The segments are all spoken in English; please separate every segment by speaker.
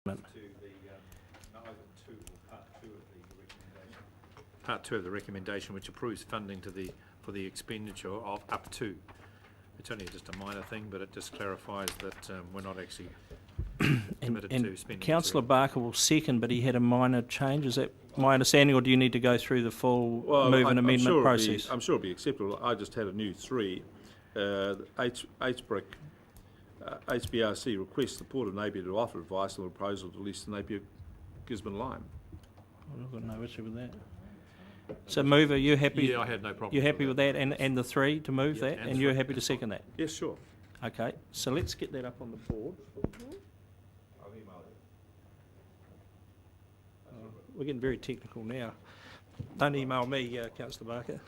Speaker 1: amendment.
Speaker 2: To the item 2 or part 2 of the recommendation. Part 2 of the recommendation, which approves funding for the expenditure of up to. It's only just a minor thing, but it just clarifies that we're not actually committed to spending.
Speaker 1: Councillor Barker will second, but he had a minor change. Is that my understanding, or do you need to go through the full move and amendment process?
Speaker 3: I'm sure it'll be acceptable. I just had a new 3. HBRC requests the Port of Napier to offer advice on the proposal to lease the Napier-Gisborne line.
Speaker 1: I've got no issue with that. So, Mover, you happy?
Speaker 2: Yeah, I had no problem.
Speaker 1: You happy with that, and the 3 to move
Speaker 2: Yeah,
Speaker 1: that,
Speaker 2: and
Speaker 1: and you're
Speaker 2: three.
Speaker 1: happy to second that?
Speaker 3: Yes, sure.
Speaker 1: Okay, so let's get that up on the board. We're getting very technical now. Don't email me, Councillor Barker.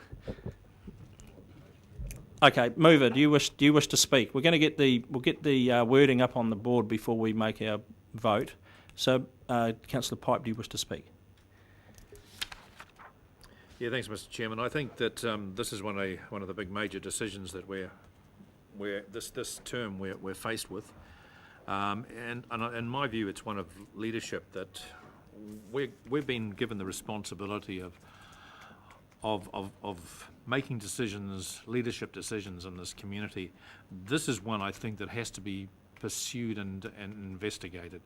Speaker 1: Okay, Mover, do you wish to speak? We're going to get the wording up on the board before we make our vote. So, Councillor Pipe, do you wish to speak?
Speaker 2: Yeah, thanks, Mr. Chairman. I think that this is one of the big major decisions that this term we're faced with, and in my view, it's one of leadership that we've been given the responsibility of making decisions, leadership decisions in this community. This is one I think that has to be pursued and investigated.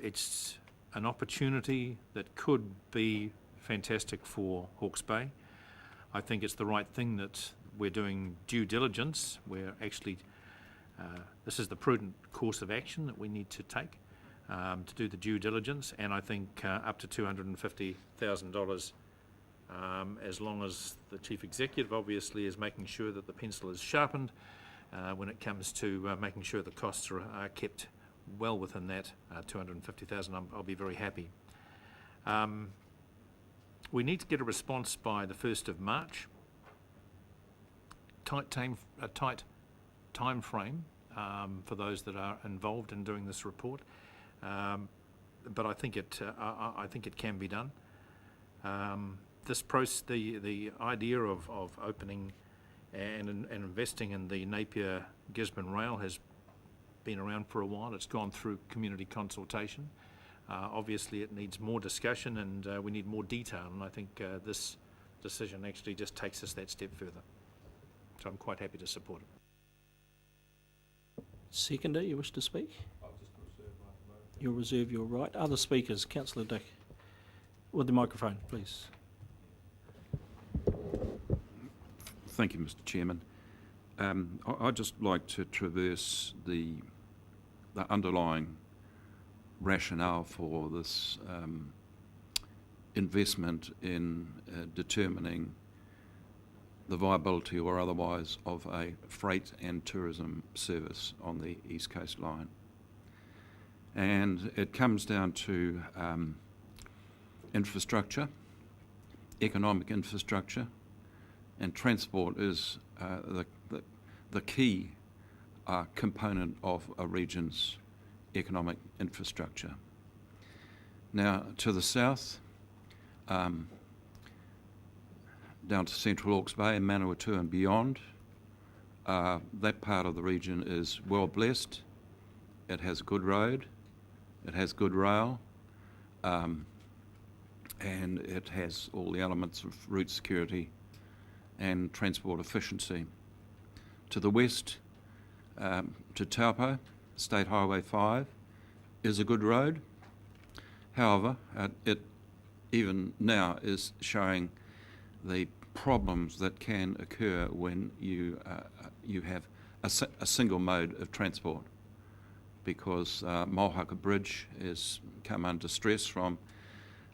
Speaker 2: It's an opportunity that could be fantastic for Hawke's Bay. I think it's the right thing that we're doing due diligence. We're actually, this is the prudent course of action that we need to take to do the due diligence, and I think up to $250,000, as long as the Chief Executive obviously is making sure that the pencil is sharpened when it comes to making sure the costs are kept well within that $250,000, I'll be very happy. We need to get a response by the 1st of March. Tight time frame for those that are involved in doing this report, but I think it can be done. The idea of opening and investing in the Napier-Gisborne rail has been around for a while. It's gone through community consultation. Obviously, it needs more discussion, and we need more detail, and I think this decision actually just takes us that step further. So I'm quite happy to support it.
Speaker 1: Seconder, you wish to speak? You'll reserve your right. Other speakers, Councillor Dick, with the microphone, please.
Speaker 4: Thank you, Mr. Chairman. I'd just like to traverse the underlying rationale for this investment in determining the viability or otherwise of a freight and tourism service on the East Coast Line. And it comes down to infrastructure, economic infrastructure, and transport is the key component of a region's economic infrastructure. Now, to the south, down to Central Hawke's Bay and Manawatu and beyond, that part of the region is well blessed. It has good road, it has good rail, and it has all the elements of route security and transport efficiency. To the west, to Taupo, State Highway 5 is a good road. However, it even now is showing the problems that can occur when you have a single mode of transport, because Mohaka Bridge has come under stress from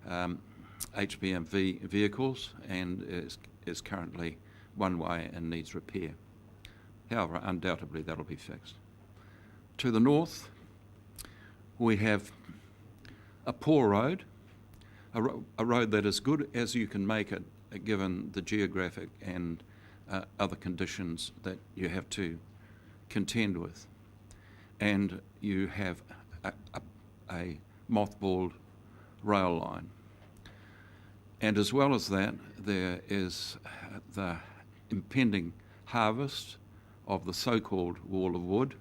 Speaker 4: HBMV vehicles and is currently one way and needs repair. However, undoubtedly that'll be fixed. To the north, we have a poor road, a road that is good as you can make it, given the geographic and other conditions that you have to contend with. And you have a mothballed rail line. And as well as that, there is the impending harvest of the so-called wall of wood,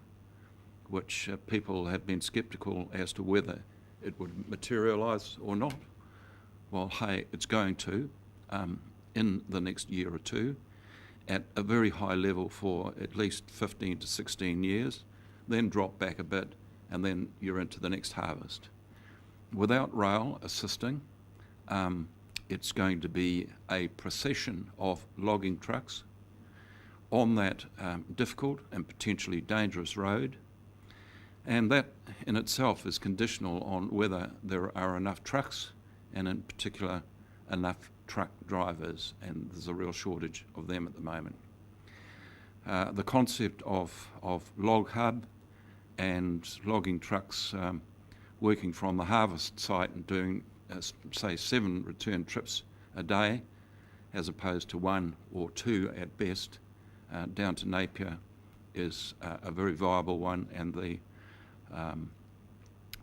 Speaker 4: which people have been sceptical as to whether it would materialise or not. Well, hey, it's going to in the next year or two at a very high level for at least 15 to 16 years, then drop back a bit, and then you're into the next harvest. Without rail assisting, it's going to be a procession of logging trucks on that difficult and potentially dangerous road, and that in itself is conditional on whether there are enough trucks, and in particular enough truck drivers, and there's a real shortage of them at the moment. The concept of log hub and logging trucks working from the harvest site and doing, say, 7 return trips a day, as opposed to 1 or 2 at best, down to Napier, is a very viable one, and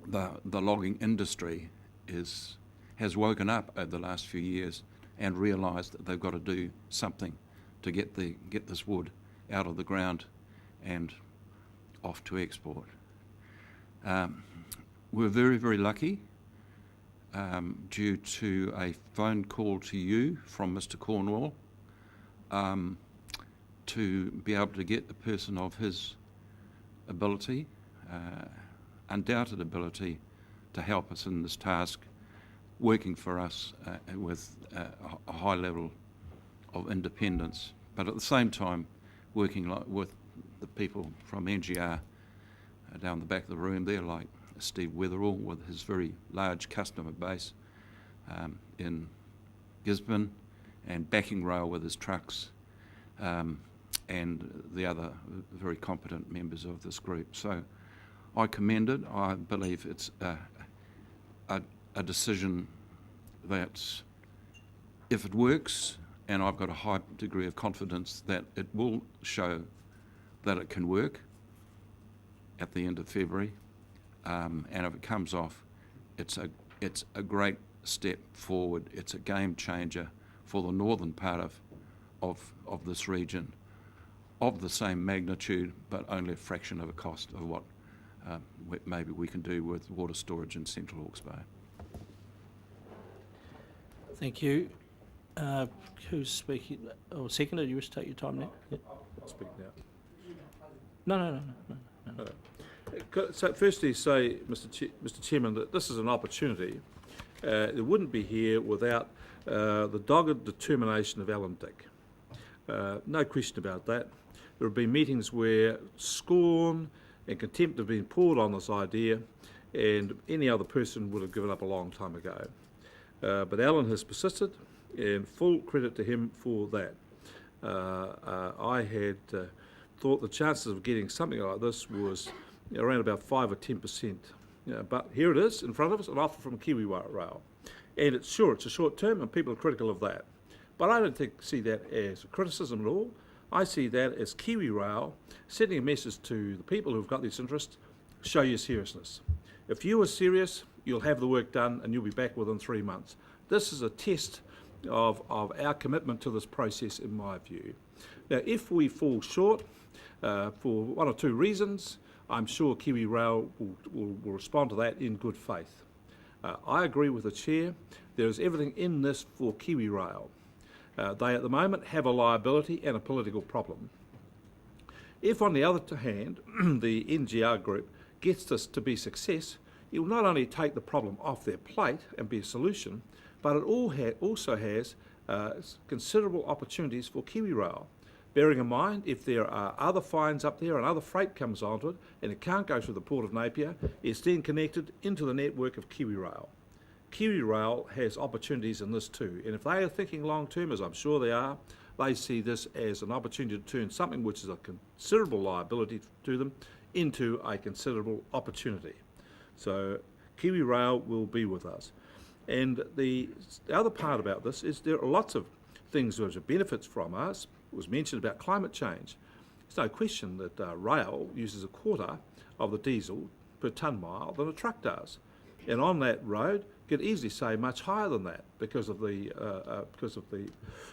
Speaker 4: the logging industry has woken up over the last few years and realised that they've got to do something to get this wood out of the ground and off to export. We're very, very lucky due to a phone call to you from Mr. Cornwall to be able to get a person of his ability, undoubted ability, to help us in this task, working for us with a high level of independence, but at the same time working with the people from NGR down the back of the room there, like Steve Weatherall with his very large customer base in Gisborne, and backing rail with his trucks, and the other very competent members of this group. So I commend it. I believe it's a decision that, if it works, and I've got a high degree of confidence that it will show that it can work at the end of February, and if it comes off, it's a great step forward. It's a game changer for the northern part of this region, of the same magnitude, but only a fraction of a cost of what maybe we can do with water storage in Central Hawke's Bay.
Speaker 1: Thank you. Who's speaking? Oh, seconder, you wish to take your time now? Yeah.
Speaker 3: I'll speak now.
Speaker 1: No.
Speaker 3: So firstly say, Mr. Chairman, that this is an opportunity. It wouldn't be here without the dogged determination of Alan Dick. No question about that. There have been meetings where scorn and contempt have been poured on this idea, and any other person would have given up a long time ago. But Alan has persisted, and full credit to him for that. I had thought the chances of getting something like this was around about 5 or 10%. But here it is in front of us, an offer from Kiwi Rail. And it's a short term, and people are critical of that. But I don't see that as a criticism at all. I see that as Kiwi Rail sending a message to the people who've got this interest: show your seriousness. If you are serious, you'll have the work done and you'll be back within 3 months. This is a test of our commitment to this process, in my view. Now, if we fall short for 1 or 2 reasons, I'm sure Kiwi Rail will respond to that in good faith. I agree with the Chair. There is everything in this for Kiwi Rail. They at the moment have a liability and a political problem. If, on the other hand, the NGR group gets this to be success, it will not only take the problem off their plate and be a solution, but it also has considerable opportunities for Kiwi Rail. Bearing in mind, if there are other fines up there and other freight comes onto it and it can't go through the Port of Napier, it's then connected into the network of Kiwi Rail. Kiwi Rail has opportunities in this too, and if they are thinking long term, as I'm sure they are, they see this as an opportunity to turn something which is a considerable liability to them into a considerable opportunity. So Kiwi Rail will be with us. And the other part about this is there are lots of things which are benefits from us. It was mentioned about climate change. There's no question that rail uses a quarter of the diesel per tonne mile than a truck does. And on that road, you could easily say much higher than that because of the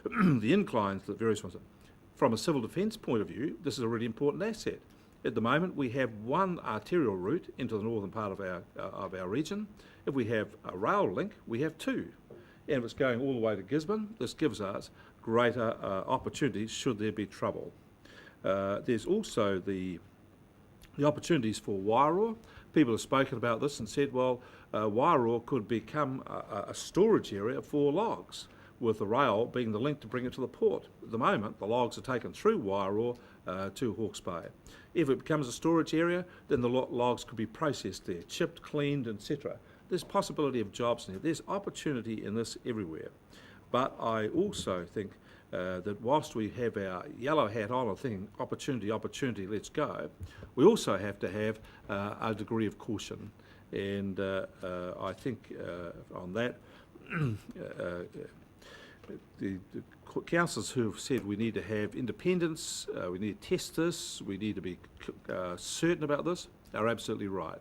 Speaker 3: the inclines that various ones are. From a civil defence point of view, this is a really important asset. At the moment, we have one arterial route into the northern part of our region. If we have a rail link, we have two. And if it's going all the way to Gisborne, this gives us greater opportunities should there be trouble. There's also the opportunities for Wairua. People have spoken about this and said, well, Wairua could become a storage area for logs, with the rail being the link to bring it to the port. At the moment, the logs are taken through Wairua to Hawke's Bay. If it becomes a storage area, then the logs could be processed there, chipped, cleaned, etc. There's possibility of jobs in here. There's opportunity in this everywhere. But I also think that whilst we have our yellow hat on and thinking opportunity, opportunity, let's go, we also have to have a degree of caution. And I think on that, the councillors who have said we need to have independence, we need to test this, we need to be certain about this, are absolutely right.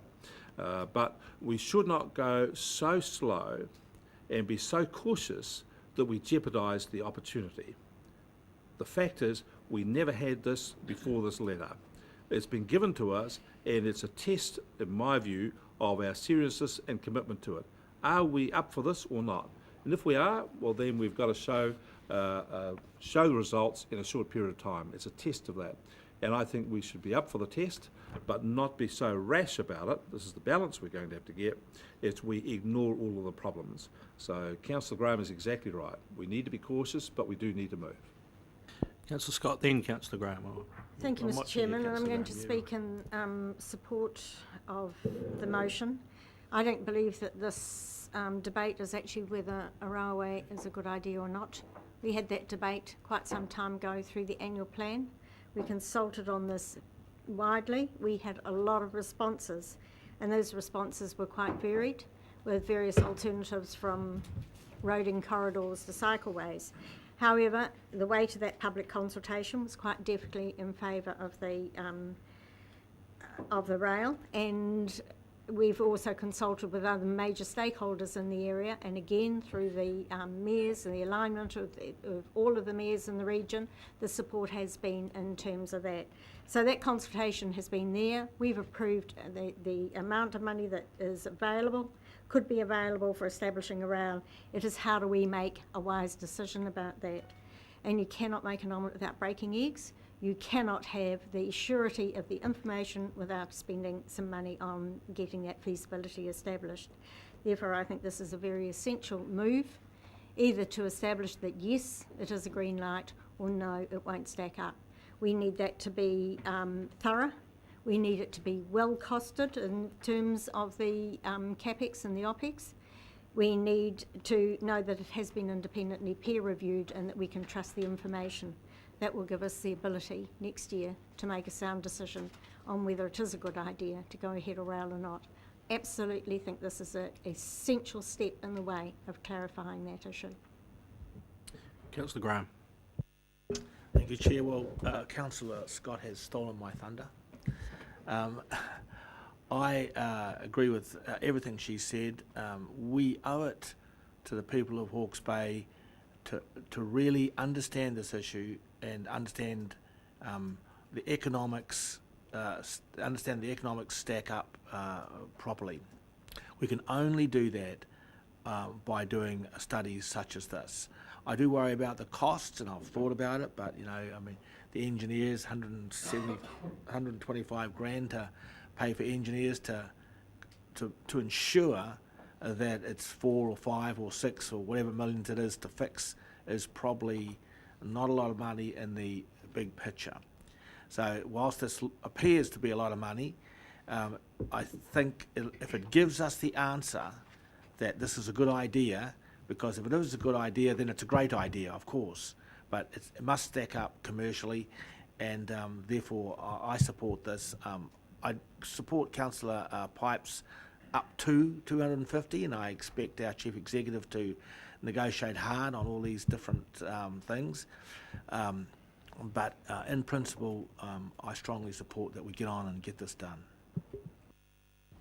Speaker 3: But we should not go so slow and be so cautious that we jeopardise the opportunity. The fact is, we never had this before this letter. It's been given to us, and it's a test, in my view, of our seriousness and commitment to it. Are we up for this or not? And if we are, well, then we've got to show the results in a short period of time. It's a test of that. And I think we should be up for the test, but not be so rash about it. This is the balance we're going to have to get. It's we ignore all of the problems. So Councillor Graham is exactly right. We need to be cautious, but we do need to move.
Speaker 1: Councillor Scott, then Councillor Graham.
Speaker 5: Thank you, Mr Chairman, and I'm going to speak in support of the motion. I don't believe that this debate is actually whether a railway is a good idea or not. We had that debate quite some time ago through the annual plan. We consulted on this widely. We had a lot of responses, and those responses were quite varied, with various alternatives from roading corridors to cycleways. However, the weight of that public consultation was quite definitely in favour of the rail, and we've also consulted with other major stakeholders in the area, and again through the mayors and the alignment of all of the mayors in the region, the support has been in terms of that. So that consultation has been there. We've approved the amount of money that is available, could be available for establishing a rail. It is how do we make a wise decision about that? And you cannot make an omelette without breaking eggs. You cannot have the surety of the information without spending some money on getting that feasibility established. Therefore, I think this is a very essential move, either to establish that yes, it is a green light, or no, it won't stack up. We need that to be thorough. We need it to be well costed in terms of the CapEx and the OpEx. We need to know that it has been independently peer reviewed and that we can trust the information. That will give us the ability next year to make a sound decision on whether it is a good idea to go ahead or rail or not. Absolutely think this is an essential step in the way of clarifying that issue.
Speaker 1: Councillor Graham.
Speaker 6: Thank you, Chair. Well, Councillor Scott has stolen my thunder. I agree with everything she said. We owe it to the people of Hawke's Bay to really understand this issue and understand the economics, stack up properly. We can only do that by doing studies such as this. I do worry about the costs, and I've thought about it, but I mean, the engineers, 125 grand to pay for engineers to ensure that it's 4 or 5 or 6 or whatever millions it is to fix is probably not a lot of money in the big picture. So whilst this appears to be a lot of money, I think if it gives us the answer that this is a good idea, because if it is a good idea, then it's a great idea, of course, but it must stack up commercially, and therefore I support this. I support Councillor Pipes up to 250, and I expect our Chief Executive to negotiate hard on all these different things. But in principle, I strongly support that we get on and get this done.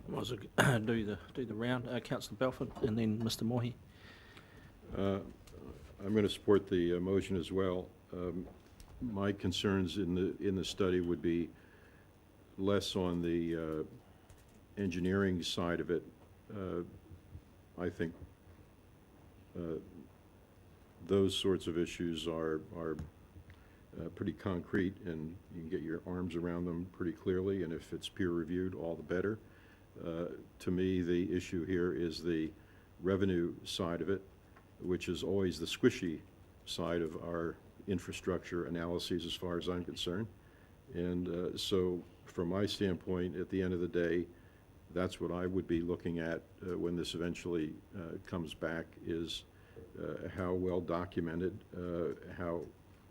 Speaker 1: Might as well do the round. Councillor Belford and then Mr Mohi.
Speaker 7: I'm going to support the motion as well. My concerns in the study would be less on the engineering side of it. I think those sorts of issues are pretty concrete, and you can get your arms around them pretty clearly, and if it's peer-reviewed, all the better. To me, the issue here is the revenue side of it, which is always the squishy side of our infrastructure analyses as far as I'm concerned. And so from my standpoint, at the end of the day, that's what I would be looking at when this eventually comes back, is how well documented, how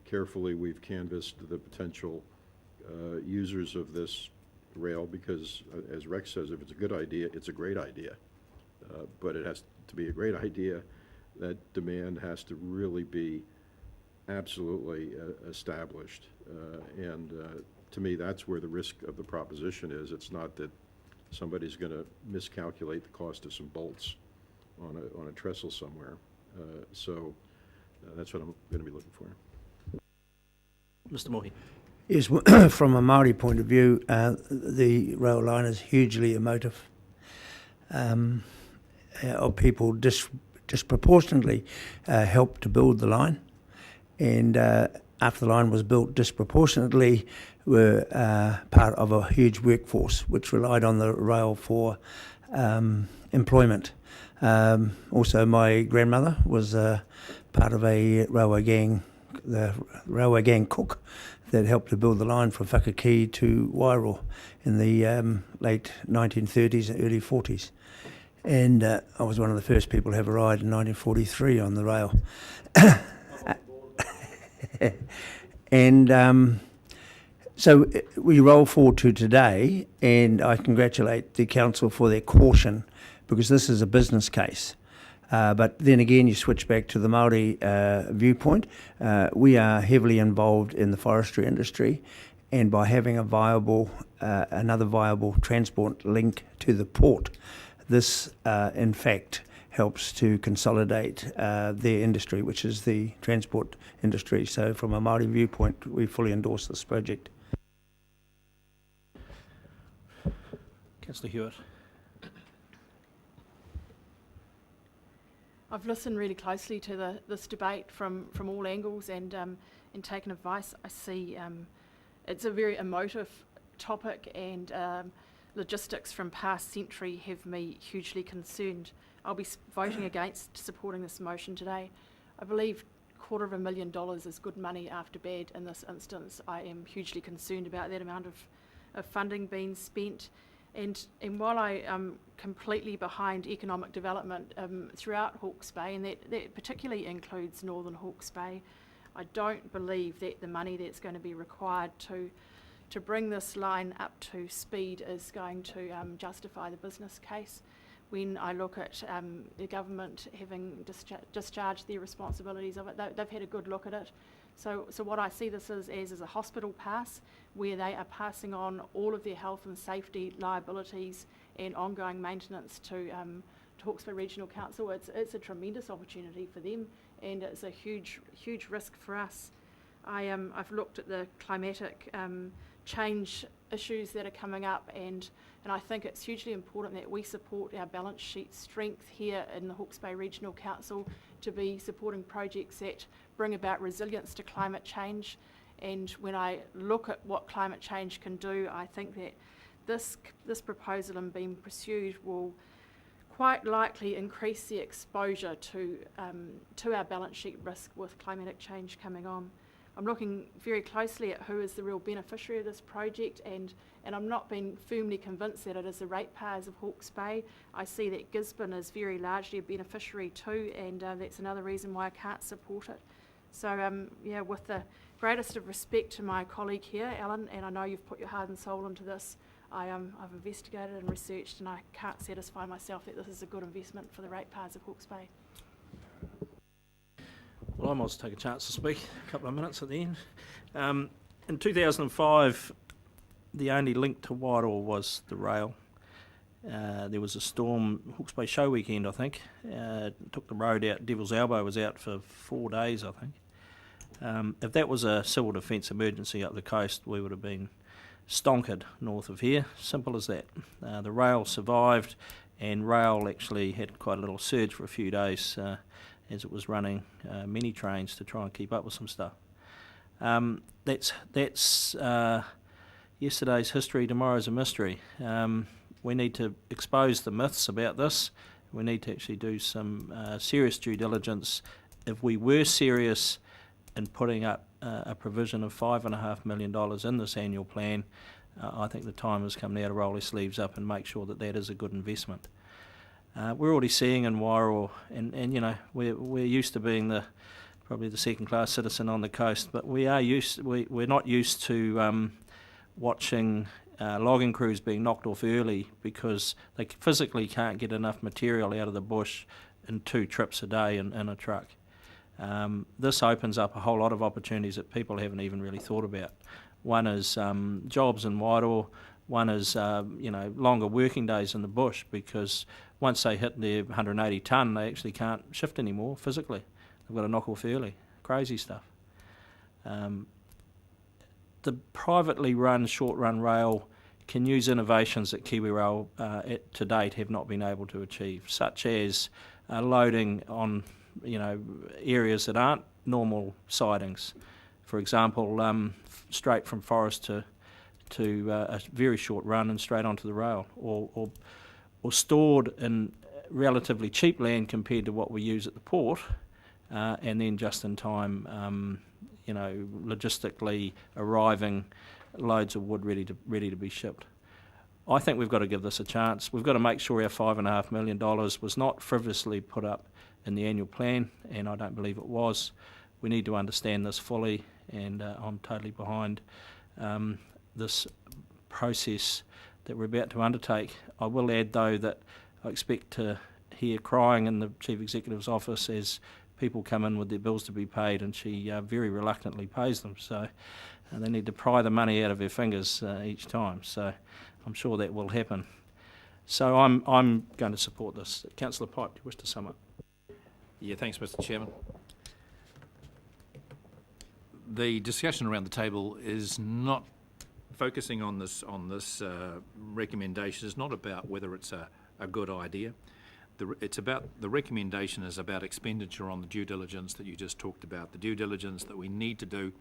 Speaker 7: carefully we've canvassed the potential users of this rail, because as Rex says, if it's a good idea, it's a great idea. But it has to be a great idea. That demand has to really be absolutely established. And to me, that's where the risk of the proposition is. It's not that somebody's going to miscalculate the cost of some bolts on a trestle somewhere. So that's what I'm going to be looking for.
Speaker 1: Mr. Mohi.
Speaker 8: Yes, from a Māori point of view, the rail line is hugely emotive. Of people disproportionately helped to build the line, and after the line was built, disproportionately were part of a huge workforce which relied on the rail for employment. Also, my grandmother was part of a railway gang, the railway gang cook, that helped to build the line from Whakakī to Wairau in the late 1930s and early 40s. And I was one of the first people to have a ride in 1943 on the rail. And so we roll forward to today, and I congratulate the council for their caution, because this is a business case. But then again, you switch back to the Māori viewpoint. We are heavily involved in the forestry industry, and by having a viable, another viable transport link to the port, this in fact helps to consolidate their industry, which is the transport industry. So from a Māori viewpoint, we fully endorse this project.
Speaker 1: Councillor Hewitt.
Speaker 9: I've listened really closely to this debate from all angles, and taken advice. I see it's a very emotive topic, and logistics from past century have me hugely concerned. I'll be voting against supporting this motion today. I believe $250,000 is good money after bad in this instance. I am hugely concerned about that amount of funding being spent. And while I am completely behind economic development throughout Hawke's Bay, and that particularly includes Northern Hawke's Bay, I don't believe that the money that's going to be required to bring this line up to speed is going to justify the business case. When I look at the government having discharged their responsibilities of it, they've had a good look at it. So what I see this as a hospital pass, where they are passing on all of their health and safety liabilities and ongoing maintenance to Hawke's Bay Regional Council. It's a tremendous opportunity for them, and it's a huge risk for us. I've looked at the climatic change issues that are coming up, and I think it's hugely important that we support our balance sheet strength here in the Hawke's Bay Regional Council to be supporting projects that bring about resilience to climate change. And when I look at what climate change can do, I think that this proposal and being pursued will quite likely increase the exposure to our balance sheet risk with climatic change coming on. I'm looking very closely at who is the real beneficiary of this project, and I'm not being firmly convinced that it is the ratepayers of Hawke's Bay. I see that Gisborne is very largely a beneficiary too, and that's another reason why I can't support it. So yeah, with the greatest of respect to my colleague here, Alan, and I know you've put your heart and soul into this, I've investigated and researched, and I can't satisfy myself that this is a good investment for the ratepayers of Hawke's Bay.
Speaker 1: Well, I might take a chance to speak a couple of minutes at the end. In 2005, the only link to Wairau was the rail. There was a storm, Hawke's Bay Show weekend, I think. Took the road out. Devil's Elbow was out for 4 days, I think. If that was a civil defence emergency up the coast, we would have been stonkered north of here. Simple as that. The rail survived, and rail actually had quite a little surge for a few days as it was running many trains to try and keep up with some stuff. That's yesterday's history, tomorrow's a mystery. We need to expose the myths about this. We need to actually do some serious due diligence. If we were serious in putting up a provision of $5.5 million in this annual plan, I think the time has come now to roll our sleeves up and make sure that that is a good investment. We're already seeing in Wairoa, and you know, we're used to being probably the second-class citizen on the coast, but we're not used to watching logging crews being knocked off early because they physically can't get enough material out of the bush in 2 trips a day in a truck. This opens up a whole lot of opportunities that people haven't even really thought about. One is jobs in Wairoa. One is longer working days in the bush, because once they hit their 180 tonne, they actually can't shift anymore physically. They've got to knock off early. Crazy stuff. The privately run short-run rail can use innovations that Kiwi Rail to date have not been able to achieve, such as loading on areas that aren't normal sidings. For example, straight from forest to a very short run and straight onto the rail, or stored in relatively cheap land compared to what we use at the port, and then just in time, logistically arriving loads of wood ready to be shipped. I think we've got to give this a chance. We've got to make sure our $5.5 million was not frivolously put up in the annual plan, and I don't believe it was. We need to understand this fully, and I'm totally behind this process that we're about to undertake. I will add, though, that I expect to hear crying in the Chief Executive's office as people come in with their bills to be paid, and she very reluctantly pays them. So they need to pry the money out of her fingers each time. So I'm sure that will happen. So I'm going to support this. Councillor Pipe, do you wish to sum up?
Speaker 2: Yeah, thanks, Mr. Chairman. The discussion around the table is not focusing on this recommendation. Is not about whether it's a good idea. The recommendation is about expenditure on the due diligence that you just talked about, the due diligence that we need to do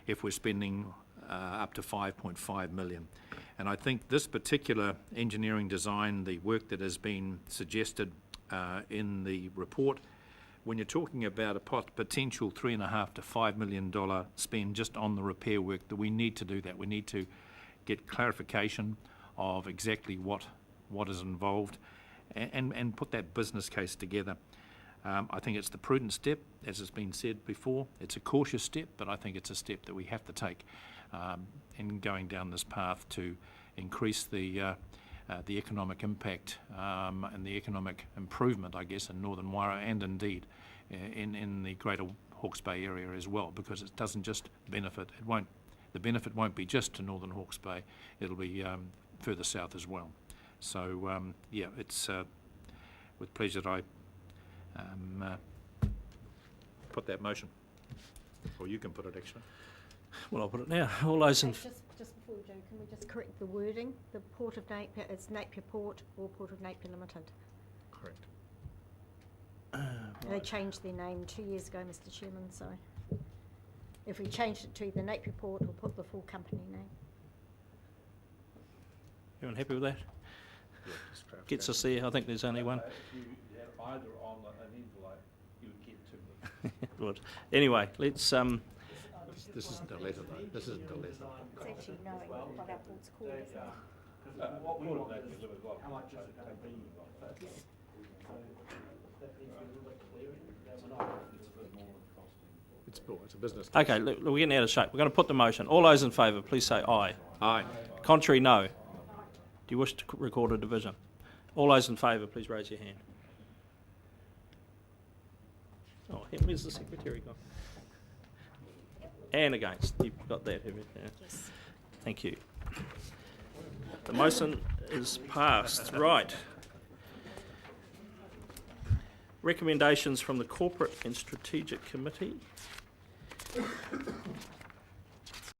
Speaker 2: if we're spending up to $5.5 million. And I think this particular engineering design, the work that has been suggested in the report, when you're talking about a potential $3.5 to $5 million spend just on the repair work, that we need to do that. We need to get clarification of exactly what is involved, and put that business case together. I think it's the prudent step, as has been said before. It's a cautious step, but I think it's a step that we have to take in going down this path to increase the economic impact and the economic improvement, I guess, in Northern Wairoa, and indeed in the greater Hawke's Bay area as well, because it doesn't just benefit. The benefit won't be just to Northern Hawke's Bay. It'll be further south as well. So it's with pleasure that I put that motion, or you can put it actually.
Speaker 1: Well, I'll put it now. All those in...
Speaker 5: Just before we do, can we just correct the wording? The Port of Napier, it's Napier Port or Port of Napier Limited.
Speaker 2: Correct.
Speaker 5: They changed their name 2 years ago, Mr. Chairman, so if we changed it to either Napier Port or put the full company name.
Speaker 1: Everyone happy with that?
Speaker 2: Yeah, just clarification.
Speaker 1: Gets us there. I think there's only one.
Speaker 3: If you had either on an envelope, you would get 2 million.
Speaker 1: Good. Anyway, let's...
Speaker 2: This isn't a letter, though. This isn't a letter.
Speaker 5: It's actually knowing what our port's called, isn't it?
Speaker 3: What we want to do is how much is it going to be?
Speaker 2: It's a business.
Speaker 1: Okay, look, we're getting out of shape. We're going to put the motion. All those in favour, please say aye.
Speaker 2: Aye.
Speaker 1: Contrary, no. Do you wish to record a division? All those in favour, please raise your hand. Oh, where's the secretary gone? And against. You've got that, have you? Yeah.
Speaker 5: Yes.
Speaker 1: Thank you. The motion is passed. Right. Recommendations from the Corporate and Strategic Committee.